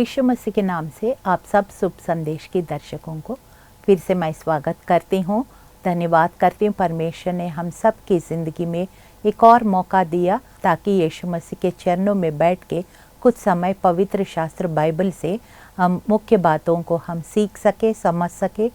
यीशु मसीह के नाम से आप सब शुभ संदेश के दर्शकों को फिर से मैं स्वागत करती हूँ। धन्यवाद करती हूँ, परमेश्वर ने हम सब की ज़िंदगी में एक और मौका दिया ताकि यीशु मसीह के चरणों में बैठ के कुछ समय पवित्र शास्त्र बाइबल से हम मुख्य बातों को हम सीख सके, समझ सके,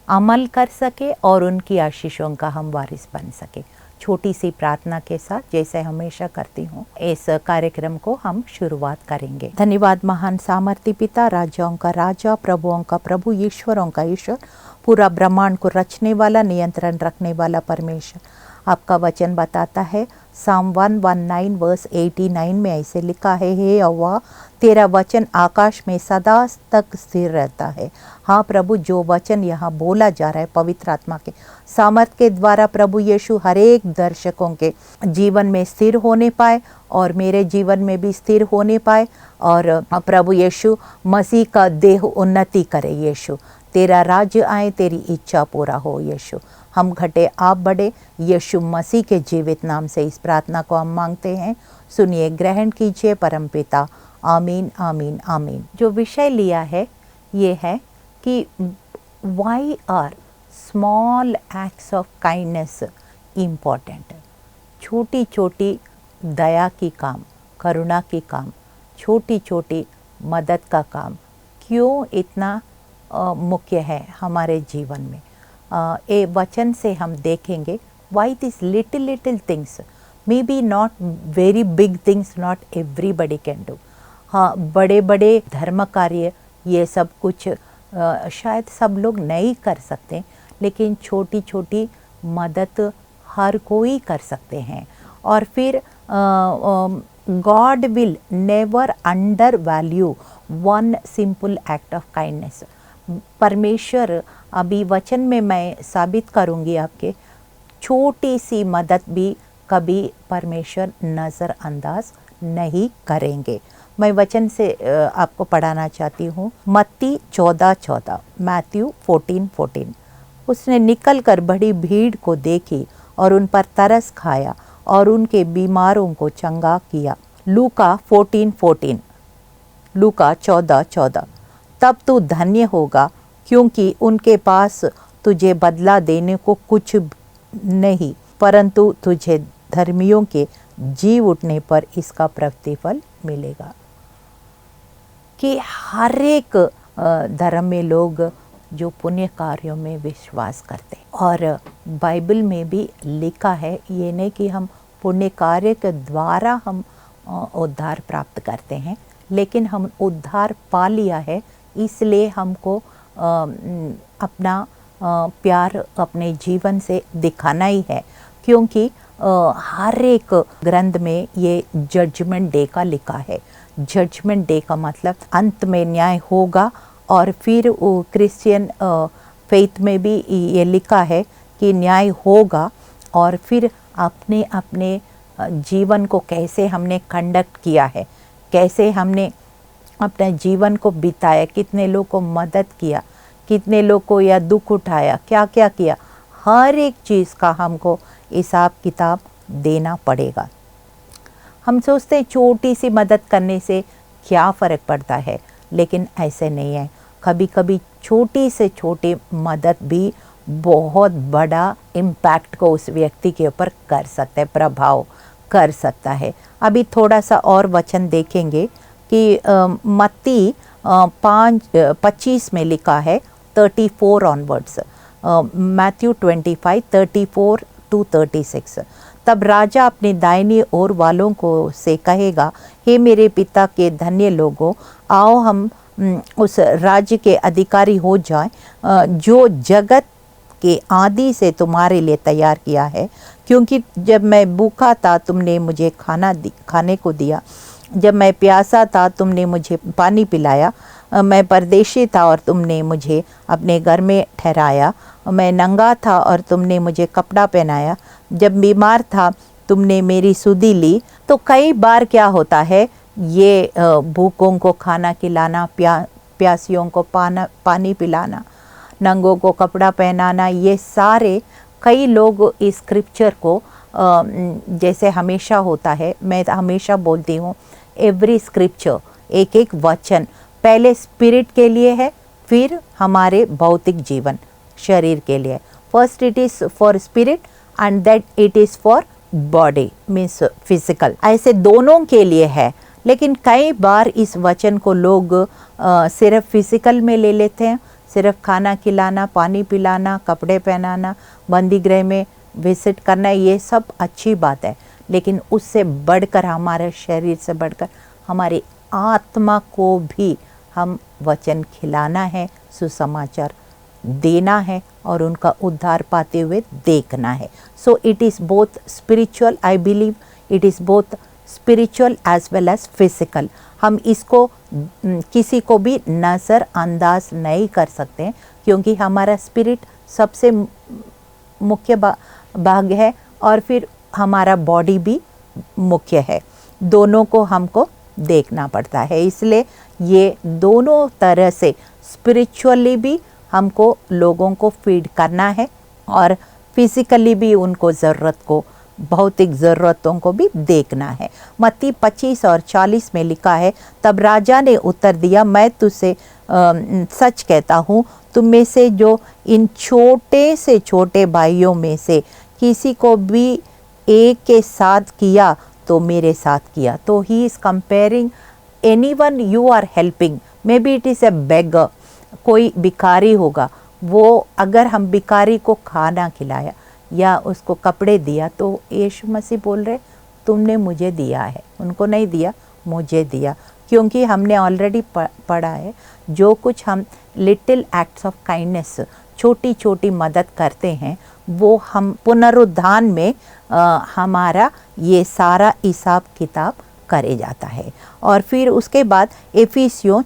अमल कर सके और उनकी आशीषों का हम वारिस बन सके। छोटी सी प्रार्थना के साथ जैसे हमेशा करती हूँ इस कार्यक्रम को हम शुरुआत करेंगे। धन्यवाद महान सामर्थी पिता, राजाओं का राजा, प्रभुओं का प्रभु, ईश्वरों का ईश्वर, पूरा ब्रह्मांड को रचने वाला, नियंत्रण रखने वाला परमेश्वर। आपका वचन बताता है साम 119 वर्स 89 में ऐसे लिखा है, हे यहोवा तेरा वचन आकाश में सदा तक स्थिर रहता है। हाँ प्रभु, जो वचन यहाँ बोला जा रहा है पवित्र आत्मा के सामर्थ के द्वारा प्रभु यीशु हर एक दर्शकों के जीवन में स्थिर होने पाए और मेरे जीवन में भी स्थिर होने पाए और प्रभु यीशु मसीह का देह उन्नति करे। यीशु तेरा राज्य आए, तेरी इच्छा पूरा हो। यीशु हम घटे आप बढ़े, यीशु मसीह के जीवित नाम से इस प्रार्थना को हम मांगते हैं। सुनिए, ग्रहण कीजिए परमपिता। आमीन आमीन आमीन। जो विषय लिया है ये है कि why are small acts of kindness important. छोटी छोटी दया की काम, करुणा की काम, छोटी छोटी मदद का काम क्यों इतना मुख्य है हमारे जीवन में। ए वचन से हम देखेंगे why this little little things, may be not very big things, not everybody can do. हाँ, बड़े बड़े धर्म कार्य ये सब कुछ शायद सब लोग नहीं कर सकते, लेकिन छोटी छोटी मदद हर कोई कर सकते हैं। और फिर God will never under value one simple act of kindness. परमेश्वर अभी वचन में मैं साबित करूंगी आपके, छोटी सी मदद भी कभी परमेश्वर नज़रअंदाज नहीं करेंगे। मैं वचन से आपको पढ़ाना चाहती हूँ। मत्ती 14:14, मैथ्यू 14:14। उसने निकल कर बड़ी भीड़ को देखी और उन पर तरस खाया और उनके बीमारों को चंगा किया। लूका 14:14, लूका 14:14। तब तू धन्य होगा क्योंकि उनके पास तुझे बदला देने को कुछ नहीं, परंतु तुझे धर्मियों के जी उठने पर इसका प्रतिफल मिलेगा। कि हर एक धर्म में लोग जो पुण्य कार्यों में विश्वास करते हैं और बाइबल में भी लिखा है, ये नहीं कि हम पुण्य कार्य के द्वारा हम उद्धार प्राप्त करते हैं, लेकिन हम उद्धार पा लिया है इसलिए हमको अपना प्यार अपने जीवन से दिखाना ही है। क्योंकि हर एक ग्रंथ में ये जजमेंट डे का लिखा है। जजमेंट डे का मतलब अंत में न्याय होगा। और फिर वो क्रिश्चियन फेथ में भी ये लिखा है कि न्याय होगा और फिर अपने अपने जीवन को कैसे हमने कंडक्ट किया है, कैसे हमने अपने जीवन को बिताया, कितने लोग को मदद किया, कितने लोग को या दुख उठाया, क्या क्या किया, हर एक चीज़ का हमको हिसाब किताब देना पड़ेगा। हम सोचते हैं छोटी सी मदद करने से क्या फ़र्क पड़ता है, लेकिन ऐसे नहीं है। कभी कभी छोटी से छोटी मदद भी बहुत बड़ा इम्पैक्ट को उस व्यक्ति के ऊपर कर सकता है, प्रभाव कर सकता है। अभी थोड़ा सा और वचन देखेंगे कि मत्ती 5:25 में लिखा है 34 ऑनवर्ड्स, मैथ्यू 25:34-36। तब राजा अपने दाहिनी ओर वालों को से कहेगा, हे मेरे पिता के धन्य लोगों, आओ हम उस राज्य के अधिकारी हो जाएं जो जगत के आदि से तुम्हारे लिए तैयार किया है। क्योंकि जब मैं भूखा था तुमने मुझे खाने को दिया, जब मैं प्यासा था तुमने मुझे पानी पिलाया, मैं परदेशी था और तुमने मुझे अपने घर में ठहराया, मैं नंगा था और तुमने मुझे कपड़ा पहनाया, जब बीमार था तुमने मेरी सुधि ली। तो कई बार क्या होता है, ये भूखों को खाना खिलाना, प्यासियों को पानी पिलाना, नंगों को कपड़ा पहनाना, ये सारे कई लोग इस स्क्रिप्चर को जैसे हमेशा होता है, मैं हमेशा बोलती हूँ एवरी स्क्रिप्चर, एक एक वचन पहले स्पिरिट के लिए है, फिर हमारे भौतिक जीवन शरीर के लिए। First it is for spirit and that it is for body means physical, ऐसे दोनों के लिए है। लेकिन कई बार इस वचन को लोग सिर्फ फिजिकल में ले लेते हैं, सिर्फ खाना खिलाना, पानी पिलाना, कपड़े पहनाना, बंदी गृह में विजिट करना, ये सब अच्छी बात है। लेकिन उससे बढ़कर, हमारे शरीर से बढ़कर हमारी आत्मा को भी हम वचन खिलाना है, सुसमाचार देना है और उनका उद्धार पाते हुए देखना है। So it is both spiritual, I believe it is both spiritual as well as physical. हम इसको किसी को भी नज़रअंदाज नहीं कर सकते हैं, क्योंकि हमारा स्पिरिट सबसे मुख्य भाग है और फिर हमारा बॉडी भी मुख्य है। दोनों को हमको देखना पड़ता है। इसलिए ये दोनों तरह से स्पिरिचुअली भी हमको लोगों को फीड करना है और फिजिकली भी उनको ज़रूरत को, भौतिक ज़रूरतों को भी देखना है। मत्ती 25 और 40 में लिखा है, तब राजा ने उत्तर दिया, मैं तुझसे सच कहता हूँ, तुम में से जो इन छोटे से छोटे भाइयों में से किसी को भी एक के साथ किया तो मेरे साथ किया। तो he is comparing anyone you are helping, maybe it is a beggar, कोई भिखारी होगा, वो अगर हम भिखारी को खाना खिलाया या उसको कपड़े दिया तो यीशु मसीह बोल रहे तुमने मुझे दिया है, उनको नहीं दिया, मुझे दिया। क्योंकि हमने ऑलरेडी पढ़ा है, जो कुछ हम लिटिल एक्ट्स ऑफ काइंडनेस, छोटी छोटी मदद करते हैं, वो हम पुनरुत्थान में हमारा ये सारा हिसाब किताब करे जाता है। और फिर उसके बाद एफिशियंस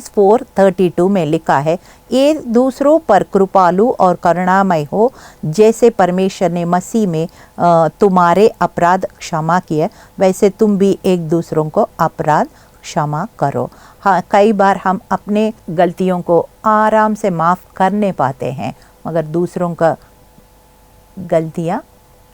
4:32 में लिखा है, ये दूसरों पर कृपालु और करुणामय हो, जैसे परमेश्वर ने मसीह में तुम्हारे अपराध क्षमा किए, वैसे तुम भी एक दूसरों को अपराध क्षमा करो। हाँ, कई बार हम अपने गलतियों को आराम से माफ़ करने पाते हैं, मगर दूसरों का गलतियाँ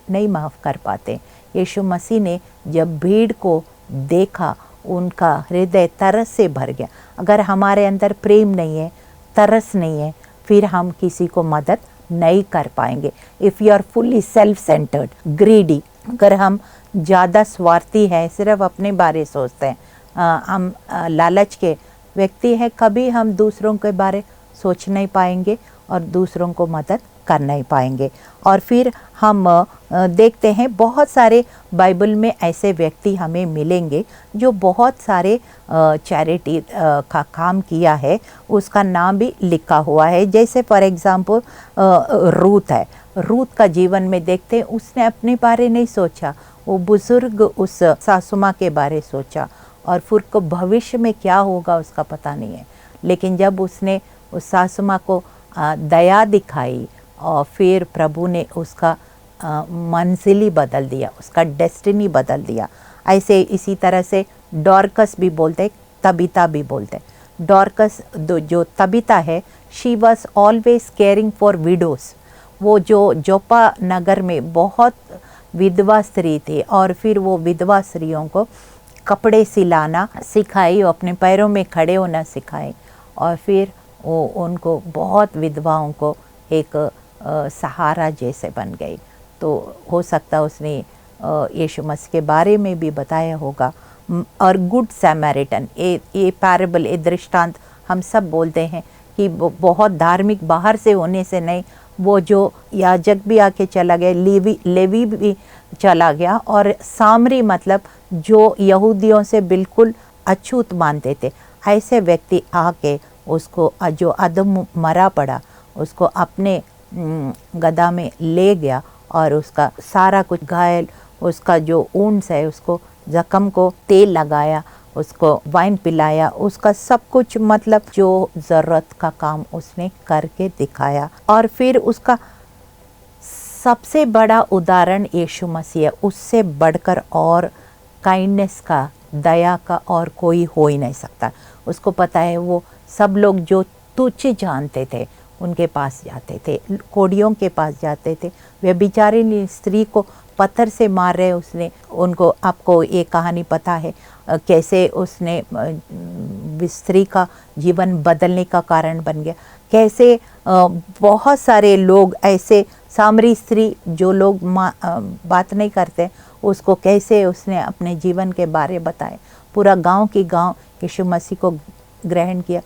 नहीं माफ़ कर पाते। यीशु मसीह ने जब भीड़ को देखा, उनका हृदय तरस से भर गया। अगर हमारे अंदर प्रेम नहीं है, तरस नहीं है, फिर हम किसी को मदद नहीं कर पाएंगे। If you are fully self centred, greedy, अगर हम ज़्यादा स्वार्थी हैं, सिर्फ अपने बारे सोचते हैं, हम लालच के व्यक्ति हैं, कभी हम दूसरों के बारे सोच नहीं पाएंगे और दूसरों को मदद कर नहीं पाएंगे। और फिर हम देखते हैं बहुत सारे बाइबल में ऐसे व्यक्ति हमें मिलेंगे जो बहुत सारे चैरिटी का काम किया है, उसका नाम भी लिखा हुआ है। जैसे फॉर एग्ज़ाम्पल रूथ है, रूथ का जीवन में देखते हैं, उसने अपने बारे नहीं सोचा, वो बुज़ुर्ग उस सासू माँ के बारे सोचा और फिर को भविष्य में क्या होगा उसका पता नहीं है। लेकिन जब उसने उस सासू माँ को दया दिखाई और फिर प्रभु ने उसका मंजिली बदल दिया, उसका डेस्टिनी बदल दिया। ऐसे इसी तरह से डॉर्कस भी बोलते, तबीता भी बोलते। डॉर्कस जो तबीता है, she was always caring for widows. वो जो जोपा नगर में बहुत विधवा स्त्री थी और फिर वो विधवा स्त्रियों को कपड़े सिलाना सिखाई, अपने पैरों में खड़े होना सिखाई और फिर वो उनको बहुत विधवाओं को एक सहारा जैसे बन गई। तो हो सकता उसने यीशु मसीह के बारे में भी बताया होगा। और गुड सैमरिटन, ये पैरेबल, ये दृष्टांत हम सब बोलते हैं कि बहुत धार्मिक बाहर से होने से नहीं, वो जो याजक भी आके चला गया, लेवी भी चला गया, और सामरी मतलब जो यहूदियों से बिल्कुल अछूत मानते थे, ऐसे व्यक्ति आके उसको जो अदम मरा पड़ा उसको अपने गदा में ले गया और उसका सारा कुछ घायल, उसका जो ऊंट्स है उसको जख्म को तेल लगाया, उसको वाइन पिलाया, उसका सब कुछ मतलब जो ज़रूरत का काम उसने करके दिखाया। और फिर उसका सबसे बड़ा उदाहरण यीशु मसीह है, उससे बढ़कर और काइंडनेस का, दया का और कोई हो ही नहीं सकता। उसको पता है वो सब लोग जो तुच्छ जानते थे उनके पास जाते थे, कोड़ियों के पास जाते थे। व्यभिचारिणी स्त्री को पत्थर से मार रहे उसने उनको। आपको ये कहानी पता है कैसे उसने स्त्री का जीवन बदलने का कारण बन गया। कैसे बहुत सारे लोग ऐसे, सामरी स्त्री जो लोग बात नहीं करते उसको कैसे उसने अपने जीवन के बारे बताए। पूरा गांव की गांव यीशु मसीह को ग्रहण किया।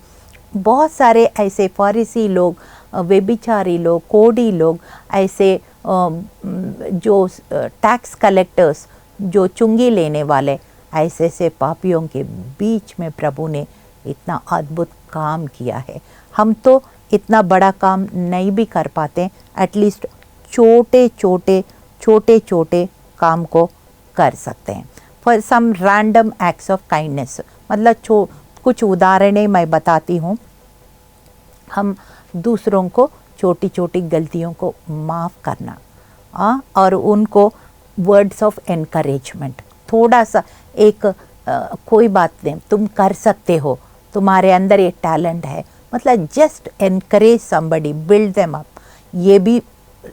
बहुत सारे ऐसे फरीसी लोग, व्यभिचारी लोग, कोढ़ी लोग, ऐसे जो टैक्स कलेक्टर्स, जो चुंगी लेने वाले, ऐसे से पापियों के बीच में प्रभु ने इतना अद्भुत काम किया है। हम तो इतना बड़ा काम नहीं भी कर पाते, एटलीस्ट छोटे छोटे काम को कर सकते हैं। For some random acts of kindness, मतलब कुछ उदाहरणें मैं बताती हूँ। हम दूसरों को छोटी छोटी गलतियों को माफ़ करना, और उनको वर्ड्स ऑफ एनकरेजमेंट, थोड़ा सा एक कोई बात नहीं, तुम कर सकते हो, तुम्हारे अंदर ये टैलेंट है, मतलब just encourage somebody, build them up. ये भी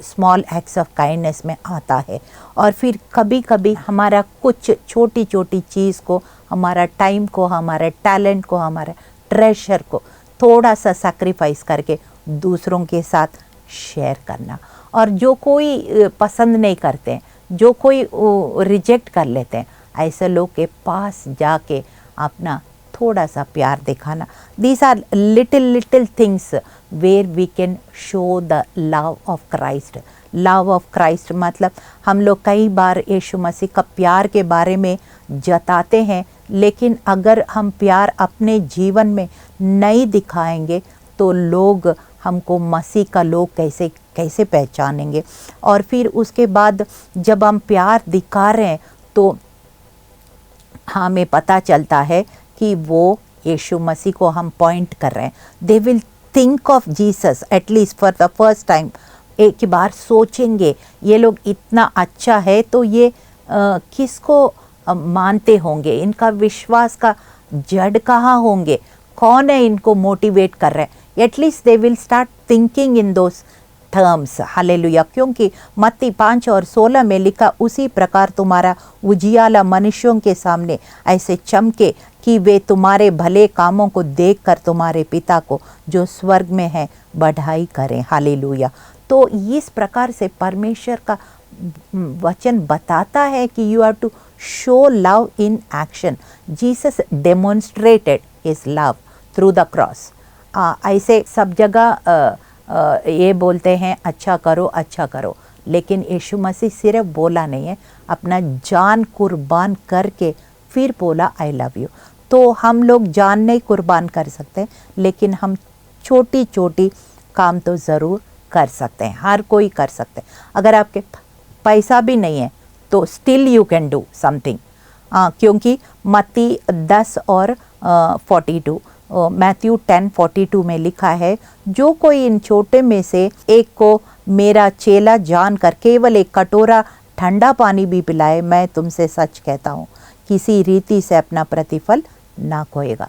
स्मॉल एक्ट्स ऑफ काइंडनेस में आता है। और फिर कभी कभी हमारा कुछ छोटी छोटी चीज़ को, हमारा टाइम को, हमारा टैलेंट को, हमारा ट्रेजर को थोड़ा सा सैक्रिफाइस करके दूसरों के साथ शेयर करना। और जो कोई पसंद नहीं करते, जो कोई रिजेक्ट कर लेते हैं, ऐसे लोग के पास जाके अपना थोड़ा सा प्यार दिखाना। These are little things where we can show the love of Christ. Love of Christ मतलब हम लोग कई बार यीशु मसीह का प्यार के बारे में जताते हैं, लेकिन अगर हम प्यार अपने जीवन में नहीं दिखाएंगे तो लोग हमको मसीह का लोग कैसे पहचानेंगे। और फिर उसके बाद जब हम प्यार दिखा रहे हैं तो हमें पता चलता है कि वो यीशु मसीह को हम पॉइंट कर रहे हैं। They will think of Jesus at least for the first time. एक बार सोचेंगे ये लोग इतना अच्छा है तो ये किसको मानते होंगे, इनका विश्वास का जड़ कहाँ होंगे, कौन है इनको मोटिवेट कर रहे हैं। At least they will start thinking in those terms. Hallelujah. क्योंकि मत्ती 5:16 में लिखा, उसी प्रकार तुम्हारा उजियाला मनुष्यों के सामने ऐसे चमके कि वे तुम्हारे भले कामों को देखकर तुम्हारे पिता को जो स्वर्ग में है बढ़ाई करें। हालेलुया। तो इस प्रकार से परमेश्वर का वचन बताता है कि you have to show love in action. Jesus demonstrated his love through the cross. ऐसे सब जगह ये बोलते हैं अच्छा करो, लेकिन यीशु मसीह सिर्फ बोला नहीं है, अपना जान कुर्बान करके फिर बोला आई लव यू। तो हम लोग जान नहीं कुर्बान कर सकते, लेकिन हम छोटी छोटी काम तो ज़रूर कर सकते हैं, हर कोई कर सकते हैं। अगर आपके पैसा भी नहीं है तो still you can do something. क्योंकि मत्ती 10 और 42, मैथ्यू 10:42 में लिखा है, जो कोई इन छोटे में से एक को मेरा चेला जानकर केवल एक कटोरा ठंडा पानी भी पिलाए, मैं तुमसे सच कहता हूँ किसी रीति से अपना प्रतिफल ना खोएगा।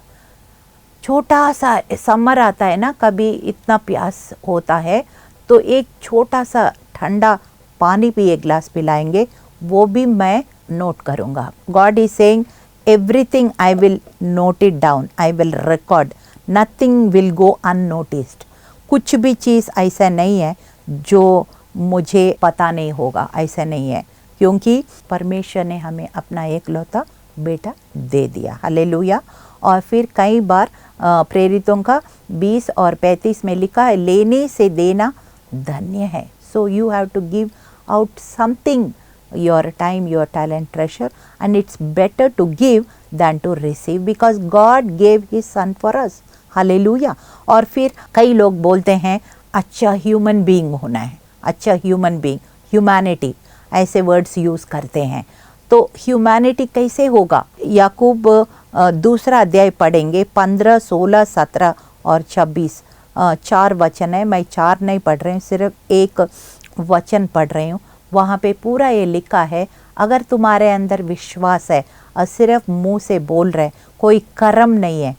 छोटा सा समर आता है ना, कभी इतना प्यास होता है तो एक छोटा सा ठंडा पानी भी एक गिलास पिलाएंगे, वो भी मैं नोट करूँगा। God is saying everything I will note it down, I will record, nothing will go unnoticed। कुछ भी चीज़ ऐसा नहीं है जो मुझे पता नहीं होगा, ऐसा नहीं है, क्योंकि परमेश्वर ने हमें अपना एकलौता बेटा दे दिया। हालेलुया। और फिर कई बार प्रेरितों का 20 और 35 में लिखा है, लेने से देना धन्य है। So you have to give out something, your time, your talent, treasure, and it's better to give than to receive because God gave his son for us। Hallelujah. और फिर कई लोग बोलते हैं अच्छा ह्यूमन बीइंग होना है, अच्छा ह्यूमन बीइंग, ह्यूमैनिटी, ऐसे वर्ड्स यूज़ करते हैं। तो ह्यूमैनिटी कैसे होगा? याकूब 2 अध्याय पढ़ेंगे, 15, 16, 17 और 26, 4 वचन है। मैं 4 नहीं पढ़ रही हूँ, सिर्फ एक वचन पढ़ रही हूँ। वहाँ पे पूरा ये लिखा है, अगर तुम्हारे अंदर विश्वास है और सिर्फ मुंह से बोल रहे, कोई कर्म नहीं है,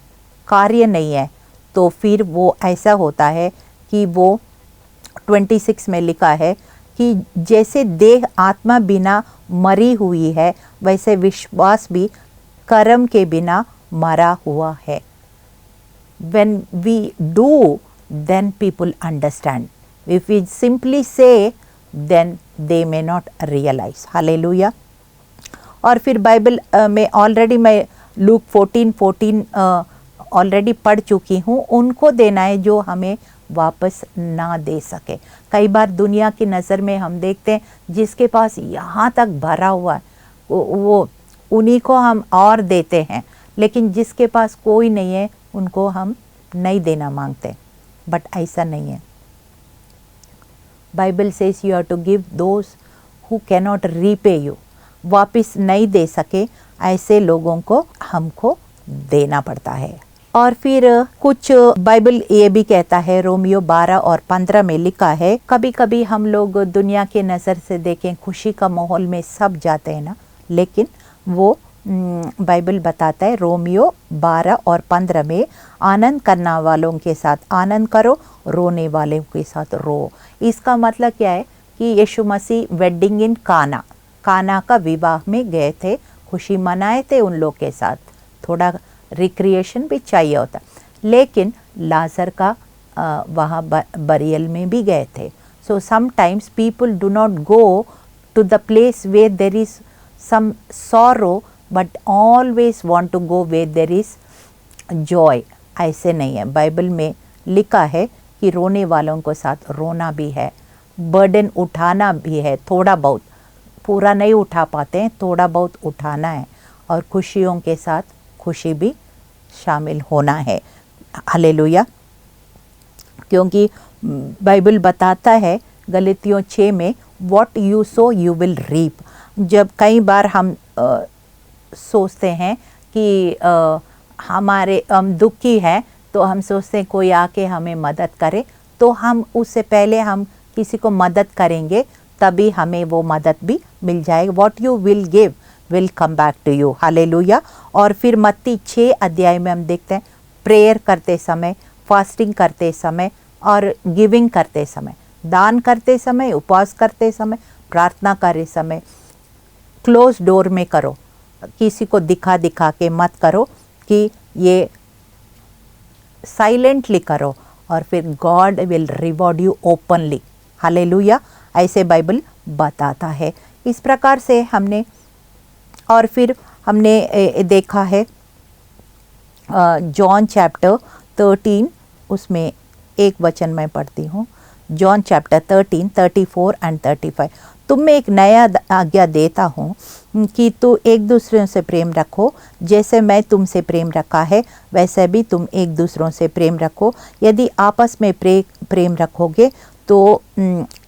कार्य नहीं है, तो फिर वो ऐसा होता है कि वो 26 में लिखा है कि जैसे देह आत्मा बिना मरी हुई है, वैसे विश्वास भी कर्म के बिना मरा हुआ है। When we do, then people understand. If we simply say, then they may not realize. Hallelujah. और फिर बाइबल में ऑलरेडी मैं लूक 14:14 ऑलरेडी पढ़ चुकी हूँ। उनको देना है जो हमें वापस ना दे सके। कई बार दुनिया की नज़र में हम देखते हैं जिसके पास यहाँ तक भरा हुआ है वो उन्हीं को हम और देते हैं, लेकिन जिसके पास कोई नहीं है उनको हम नहीं देना मांगते। बट ऐसा नहीं है। Bible says you have to give those who can not repay you. वापस नहीं दे सके ऐसे लोगों को हमको देना पड़ता है। और फिर कुछ बाइबल ये भी कहता है, रोमियो 12 और 15 में लिखा है, कभी कभी हम लोग दुनिया के नज़र से देखें खुशी का माहौल में सब जाते हैं ना, लेकिन वो बाइबल बताता है रोमियो 12 और 15 में, आनंद करने वालों के साथ आनंद करो, रोने वालों के साथ रो। इसका मतलब क्या है कि यीशु मसीह वेडिंग इन काना का विवाह में गए थे, खुशी मनाए थे उन लोग के साथ, थोड़ा रिक्रिएशन भी चाहिए होता, लेकिन लाजर का वहाँ बरियल में भी गए थे। So sometimes people do not go to the place where there is some sorrow but always want to go where there is joy. ऐसे नहीं है। बाइबल में लिखा है कि रोने वालों के साथ रोना भी है, बर्डन उठाना भी है, थोड़ा बहुत, पूरा नहीं उठा पाते हैं, थोड़ा बहुत उठाना है, और खुशियों के साथ खुशी भी शामिल होना है। हालेलुया। क्योंकि बाइबल बताता है गलतियों 6 में, what you sow you will reap. जब कई बार हम सोचते हैं कि हम दुखी हैं, तो हम सोचते हैं कोई आके हमें मदद करे, तो हम उससे पहले हम किसी को मदद करेंगे, तभी हमें वो मदद भी मिल जाएगी। What you will give will come back to you. Hallelujah. और फिर मत्ती 6 अध्याय में हम देखते हैं, प्रेयर करते समय, फास्टिंग करते समय और गिविंग करते समय, दान करते समय, उपवास करते समय, प्रार्थना करते समय, क्लोज डोर में करो, किसी को दिखा के मत करो, कि ये साइलेंटली करो, और फिर God will reward you openly. Hallelujah. ऐसे बाइबल बताता है। इस प्रकार से हमने, और फिर हमने देखा है जॉन चैप्टर 13, उसमें एक वचन मैं पढ़ती हूँ, जॉन चैप्टर 13, 34 एंड 35। तुम में एक नया आज्ञा देता हूँ कि तू एक दूसरे से प्रेम रखो, जैसे मैं तुमसे प्रेम रखा है वैसे भी तुम एक दूसरों से प्रेम रखो। यदि आपस में प्रेम रखोगे तो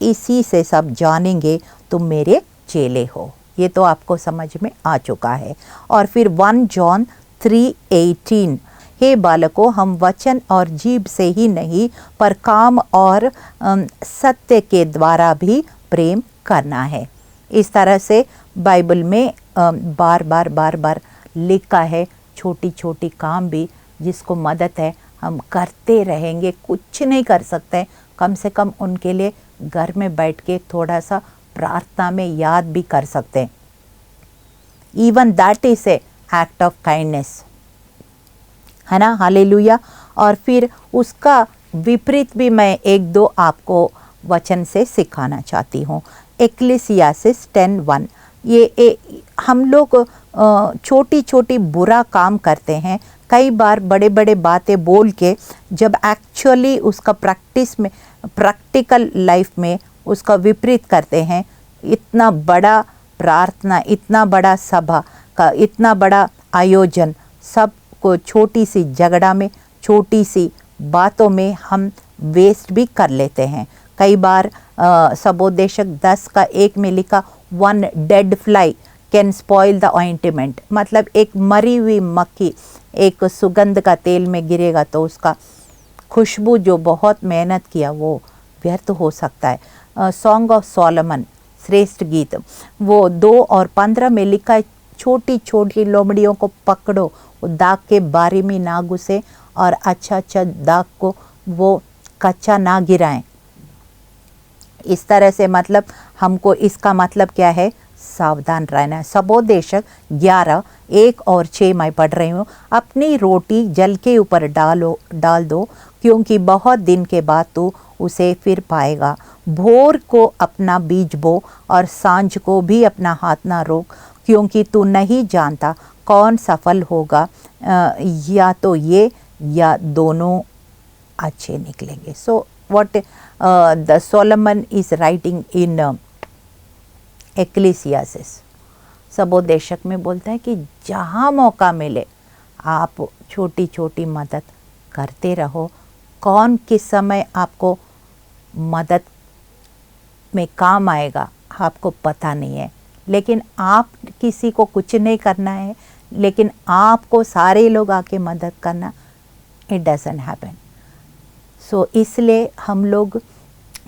इसी से सब जानेंगे तुम मेरे चेले हो। ये तो आपको समझ में आ चुका है। और फिर 1 जॉन 3:18, हे बालकों, हम वचन और जीभ से ही नहीं पर काम और सत्य के द्वारा भी प्रेम करना है। इस तरह से बाइबल में बार बार लिखा है, छोटी छोटी काम भी जिसको मदद है हम करते रहेंगे। कुछ नहीं कर सकते, कम से कम उनके लिए घर में बैठ के थोड़ा सा प्रार्थना में याद भी कर सकते हैं। Even that is a act of kindness, है ना। हालेलुया। और फिर उसका विपरीत भी मैं 1-2 आपको वचन से सिखाना चाहती हूँ। एक्लेसियासिस 10:1, ये हम लोग छोटी छोटी बुरा काम करते हैं, कई बार बड़े बड़े बातें बोल के, जब एक्चुअली उसका प्रैक्टिकल लाइफ में उसका विपरीत करते हैं। इतना बड़ा प्रार्थना, इतना बड़ा सभा का, इतना बड़ा आयोजन, सब को छोटी सी झगड़ा में, छोटी सी बातों में हम वेस्ट भी कर लेते हैं। कई बार सबोदेशक 10:1 में लिखा, 1 dead fly can spoil the ointment. मतलब एक मरी हुई मक्खी एक सुगंध का तेल में गिरेगा तो उसका खुशबू जो बहुत मेहनत किया वो व्यर्थ हो सकता है। सॉन्ग ऑफ सोलोमन, श्रेष्ठ गीत, वो 2 और 15 में लिखा है, छोटी छोटी लोमड़ियों को पकड़ो, वो दाग के बारी में ना घुसे, और अच्छा दाग को वो कच्चा ना गिराएं। इस तरह से मतलब हमको इसका मतलब क्या है, सावधान रहना है। सबोदेशक 11:1-6 मैं पढ़ रही हूँ। अपनी रोटी जल के ऊपर डाल दो, क्योंकि बहुत दिन के बाद तू उसे फिर पाएगा। भोर को अपना बीज बो और सांझ को भी अपना हाथ ना रोक, क्योंकि तू नहीं जानता कौन सफल होगा, या तो ये या दोनों अच्छे निकलेंगे। So what the Solomon is writing in Ecclesiastes, सबोदेशक में बोलता है कि जहाँ मौका मिले आप छोटी छोटी मदद करते रहो। कौन किस समय आपको मदद में काम आएगा आपको पता नहीं है, लेकिन आप किसी को कुछ नहीं करना है, लेकिन आपको सारे लोग आके मदद करना, इट डजंट हैपन। सो इसलिए हम लोग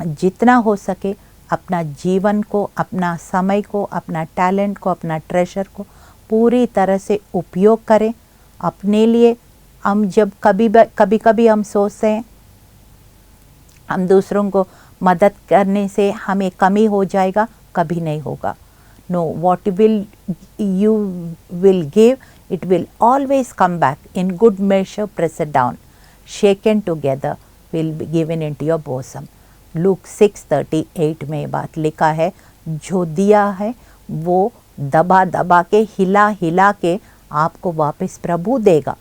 जितना हो सके अपना जीवन को, अपना समय को, अपना टैलेंट को, अपना ट्रेजर को पूरी तरह से उपयोग करें अपने लिए। हम जब कभी हम सोचते हैं हम दूसरों को मदद करने से हमें कमी हो जाएगा, कभी नहीं होगा। No, what you will give it will always come back in good measure, pressed down, shaken together, will be given into your bosom. Luke 6:38 में ये बात लिखा है, जो दिया है वो दबा दबा के, हिला हिला के आपको वापस प्रभु देगा।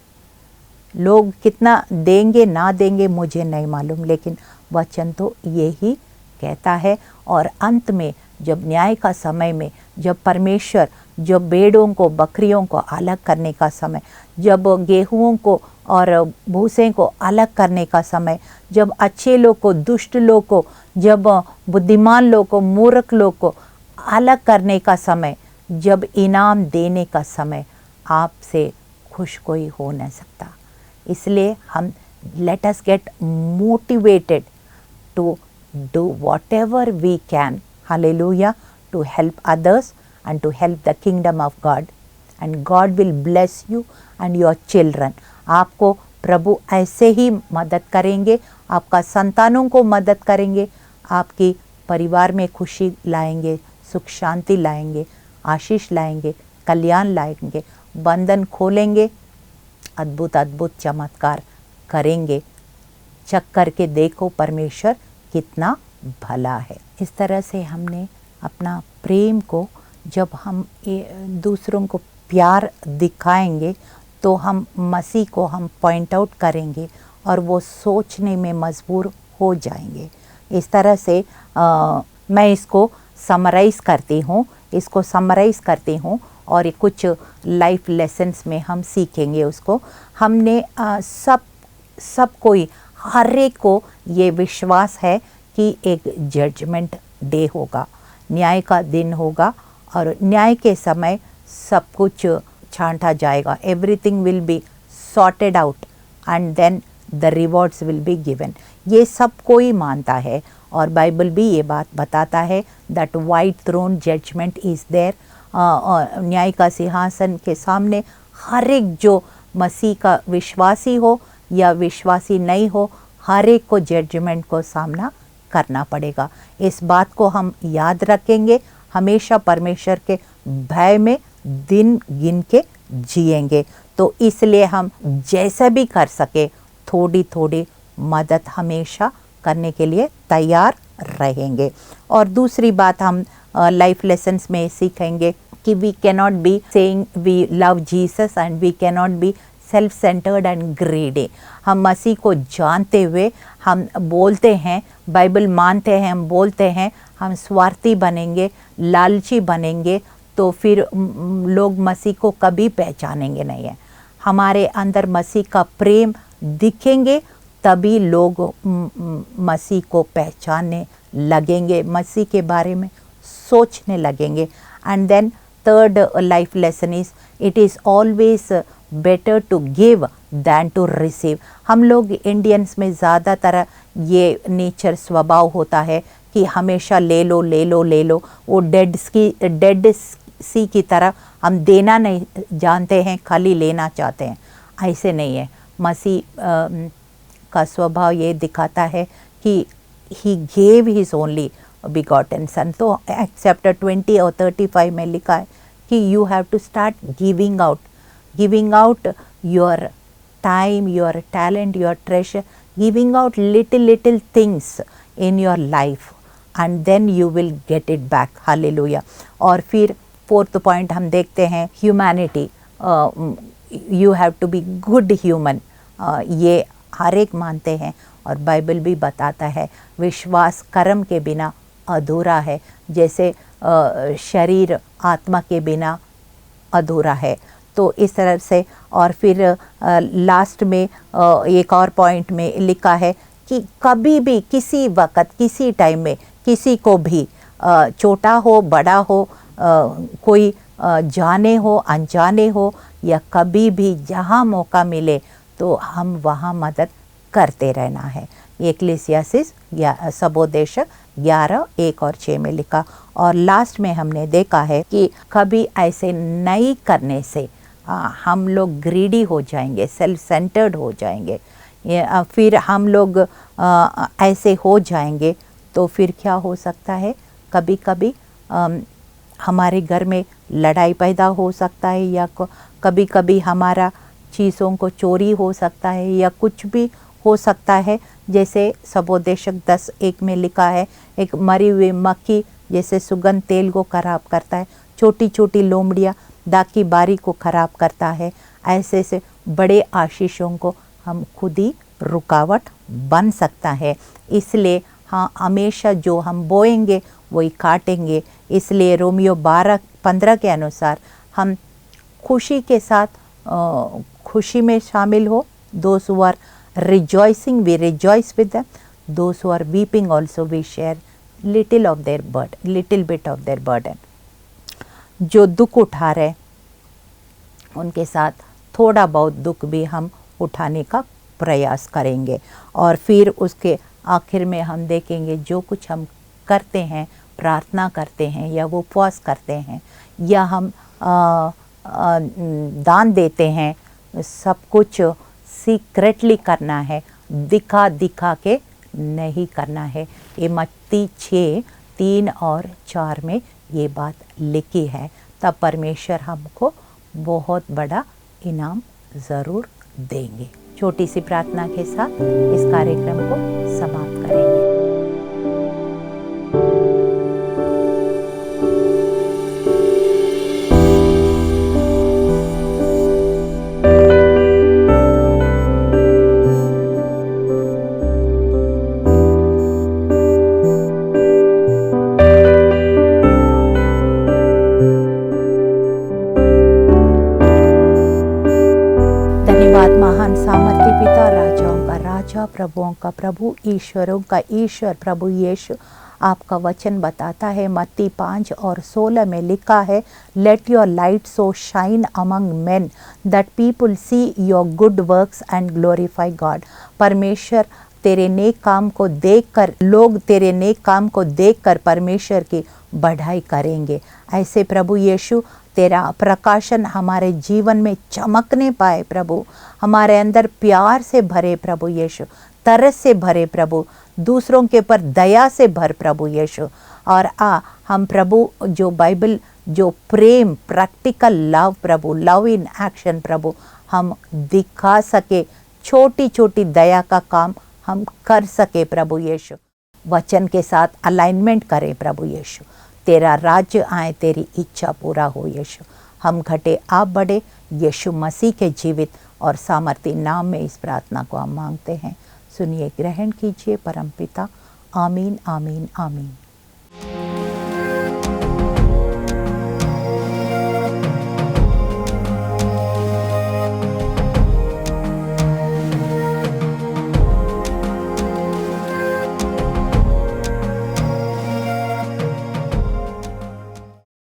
लोग कितना देंगे ना देंगे मुझे नहीं मालूम, लेकिन वचन तो यही कहता है। और अंत में जब न्याय का समय में, जब परमेश्वर जब भेड़ों को बकरियों को अलग करने का समय, जब गेहूं को और भूसे को अलग करने का समय, जब अच्छे लोग को दुष्ट लोग को, जब बुद्धिमान लोग को मूर्ख लोग को अलग करने का समय, जब इनाम देने का समय, आपसे खुश कोई हो नहीं सकता। इसलिए हम let us get motivated to do whatever we can, hallelujah, to help others and to help the kingdom of God, and God will bless you and your children. आपको प्रभु ऐसे ही मदद करेंगे, आपका संतानों को मदद करेंगे, आपकी परिवार में खुशी लाएंगे, सुख शांति लाएंगे, आशीष लाएंगे, कल्याण लाएंगे, बंधन खोलेंगे, अद्भुत अद्भुत चमत्कार करेंगे। चेक करके देखो परमेश्वर कितना भला है। इस तरह से हमने अपना प्रेम को, जब हम दूसरों को प्यार दिखाएंगे तो हम मसीह को हम पॉइंट आउट करेंगे और वो सोचने में मजबूर हो जाएंगे। इस तरह से मैं इसको समराइज़ करती हूँ और कुछ लाइफ लेसन्स में हम सीखेंगे उसको। हमने सब कोई, हर एक को ये विश्वास है कि एक जजमेंट डे होगा, न्याय का दिन होगा, और न्याय के समय सब कुछ छांटा जाएगा। Everything will be sorted out and then the rewards will be given. ये सब कोई मानता है और बाइबल भी ये बात बताता है that white throne judgment is there. न्याय का सिंहासन के सामने हर एक जो मसीह का विश्वासी हो या विश्वासी नहीं हो, हर एक को जजमेंट को सामना करना पड़ेगा। इस बात को हम याद रखेंगे, हमेशा परमेश्वर के भय में दिन गिन के जिएंगे। तो इसलिए हम जैसा भी कर सके थोड़ी थोड़ी मदद हमेशा करने के लिए तैयार रहेंगे। और दूसरी बात हम लाइफ लेसन्स में सीखेंगे कि we cannot be saying we love Jesus and we cannot be self centred and greedy. हम मसीह को जानते हुए हम बोलते हैं, बाइबल मानते हैं, हम बोलते हैं, हम स्वार्थी बनेंगे, लालची बनेंगे तो फिर लोग मसीह को कभी पहचानेंगे नहीं है। हमारे अंदर मसीह का प्रेम दिखेंगे तभी लोग मसीह को पहचानने लगेंगे, मसीह के बारे में सोचने लगेंगे। And then third life lesson is it is always better to give than to receive. हम लोग इंडियंस में ज़्यादातर ये नेचर स्वभाव होता है कि हमेशा ले लो ले लो ले लो। वो डेड सी की तरह हम देना नहीं जानते हैं, खाली लेना चाहते हैं। ऐसे नहीं है। मसीह का स्वभाव ये दिखाता है कि he gave his only begotten son. तो एक्ट चैप्टर 20 और 35 में लिखा है कि you have to start giving out your time, your talent, your treasure, giving out little things in your life and then you will get it back. Hallelujah. और फिर fourth point हम देखते हैं humanity. You have to be good human. ये हर एक मानते हैं और बाइबल भी बताता है विश्वास कर्म के बिना अधूरा है, जैसे शरीर आत्मा के बिना अधूरा है। तो इस तरह से और फिर लास्ट में एक और पॉइंट में लिखा है कि कभी भी किसी वक्त किसी टाइम में किसी को भी छोटा हो बड़ा हो, कोई जाने हो अनजाने हो, या कभी भी जहाँ मौका मिले तो हम वहाँ मदद करते रहना है। एक्लेसियासिस या सबोदेश 11:1 और 6 में लिखा। और लास्ट में हमने देखा है कि कभी ऐसे नहीं करने से हम लोग ग्रीडी हो जाएंगे, सेल्फ सेंटर्ड हो जाएंगे, फिर हम लोग ऐसे हो जाएंगे तो फिर क्या हो सकता है, कभी कभी हमारे घर में लड़ाई पैदा हो सकता है, या कभी कभी हमारा चीज़ों को चोरी हो सकता है, या कुछ भी हो सकता है। जैसे सबोदेशक 10:1 में लिखा है, एक मरी हुई मक्खी जैसे सुगंध तेल को खराब करता है, छोटी छोटी लोमड़ियाँ दाग की बारी को खराब करता है, ऐसे से बड़े आशीषों को हम खुद ही रुकावट बन सकता है। इसलिए हाँ, हमेशा जो हम बोएंगे वही काटेंगे। इसलिए रोमियो 12:15 के अनुसार हम खुशी के साथ खुशी में शामिल हो। Those who are rejoicing we rejoice with them, those who are weeping also we share little bit of their burden. जो दुख उठा रहे उनके साथ थोड़ा बहुत दुख भी हम उठाने का प्रयास करेंगे। और फिर उसके आखिर में हम देखेंगे जो कुछ हम करते हैं, प्रार्थना करते हैं या वो उपवास करते हैं या हम दान देते हैं, सब कुछ सीक्रेटली करना है, दिखा के नहीं करना है। ये मत्ती 6:3 और 4 में ये बात लिखी है। तब परमेश्वर हमको बहुत बड़ा इनाम ज़रूर देंगे। छोटी सी प्रार्थना के साथ इस कार्यक्रम को समाप्त करेंगे। महान सामर्थ्य पिता, राजाओं का राजा, प्रभुओं का प्रभु, ईश्वरों का ईश्वर प्रभु यीशु, आपका वचन बताता है मत्ती 5:16 में लिखा है, let your light so shine among main that people see your good works and glorify God. परमेश्वर तेरे नेक काम को देखकर लोग तेरे नेक काम को देखकर परमेश्वर की बढ़ाई करेंगे। ऐसे प्रभु यीशु तेरा प्रकाशन हमारे जीवन में चमकने पाए प्रभु, हमारे अंदर प्यार से भरे प्रभु यीशु, तरस से भरे प्रभु, दूसरों के ऊपर दया से भर प्रभु यीशु। और हम प्रभु जो बाइबल जो प्रेम प्रैक्टिकल लव प्रभु, लव इन एक्शन प्रभु, हम दिखा सके, छोटी छोटी दया का काम हम कर सके प्रभु यीशु। वचन के साथ अलाइनमेंट करें प्रभु यीशु। तेरा राज्य आए, तेरी इच्छा पूरा हो यीशु। हम घटे आप बढ़े, यीशु मसीह के जीवित और सामर्थी नाम में इस प्रार्थना को हम मांगते हैं। सुनिए, ग्रहण कीजिए परमपिता। आमीन आमीन आमीन।